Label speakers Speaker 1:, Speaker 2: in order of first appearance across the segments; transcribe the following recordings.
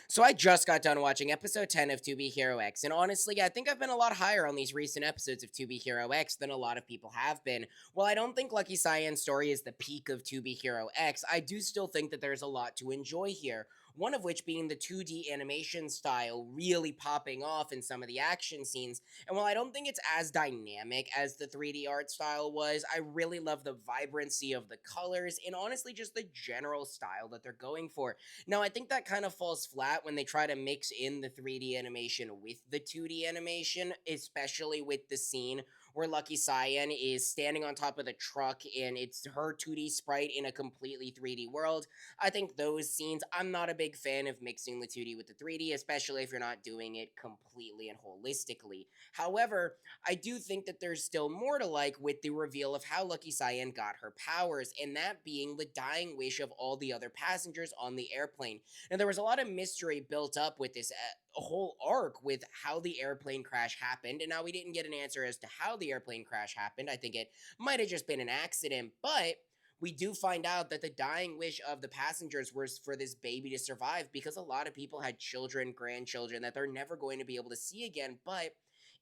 Speaker 1: So I just got done watching episode 10 of 2B Hero X, and honestly, I think I've been a lot higher on these recent episodes of 2B Hero X than a lot of people have been. While I don't think Lucky Cyan's story is the peak of 2B Hero X, I do still think that there's a lot to enjoy here. One of which being the 2D animation style really popping off in some of the action scenes. And while I don't think it's as dynamic as the 3D art style was, I really love the vibrancy of the colors and honestly just the general style that they're going for. Now, I think that kind of falls flat when they try to mix in the 3D animation with the 2D animation, especially with the scene where Lucky Cyan is standing on top of the truck and it's her 2D sprite in a completely 3D world. I think those scenes, I'm not a big fan of mixing the 2D with the 3D, especially if you're not doing it completely and holistically. However, I do think that there's still more to like with the reveal of how Lucky Cyan got her powers, and that being the dying wish of all the other passengers on the airplane. And there was a lot of mystery built up with this whole arc with how the airplane crash happened. And now we didn't get an answer as to how the airplane crash happened. I think it might have just been an accident, but we do find out that the dying wish of the passengers was for this baby to survive because a lot of people had children, grandchildren that they're never going to be able to see again. But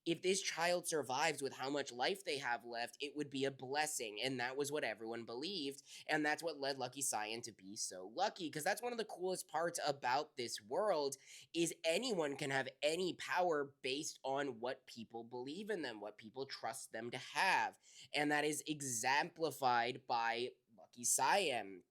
Speaker 1: if this child survives with how much life they have left, it would be a blessing. And that was what everyone believed. And that's what led Lucky Cyan to be so lucky. Because that's one of the coolest parts about this world is anyone can have any power based on what people believe in them, what people trust them to have. And that is exemplified by Lucky Cyan.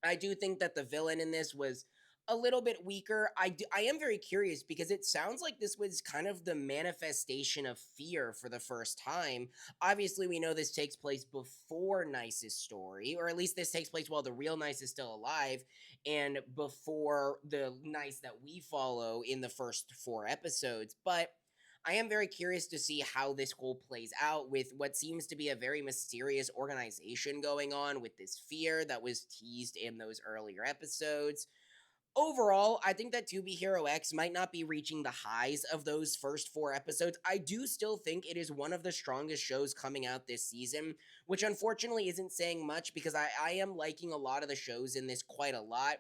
Speaker 1: I do think that the villain in this was a little bit weaker. I am very curious because it sounds like this was kind of the manifestation of fear for the first time. Obviously, we know this takes place before Nice's story, or at least this takes place while the real Nice is still alive and before the Nice that we follow in the first four episodes. But I am very curious to see how this whole plays out with what seems to be a very mysterious organization going on with this fear that was teased in those earlier episodes. Overall, I think that 2B Hero X might not be reaching the highs of those first four episodes. I do still think it is one of the strongest shows coming out this season, which unfortunately isn't saying much because I am liking a lot of the shows in this quite a lot.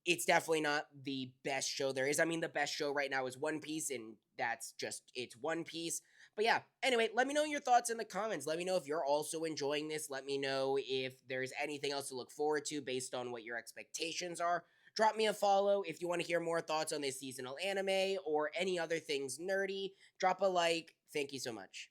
Speaker 1: It's definitely not the best show there is. I mean, the best show right now is One Piece, and that's just, it's One Piece. But yeah, anyway, let me know your thoughts in the comments. Let me know if you're also enjoying this. Let me know if there's anything else to look forward to based on what your expectations are. Drop me a follow if you want to hear more thoughts on this seasonal anime or any other things nerdy. Drop a like. Thank you so much.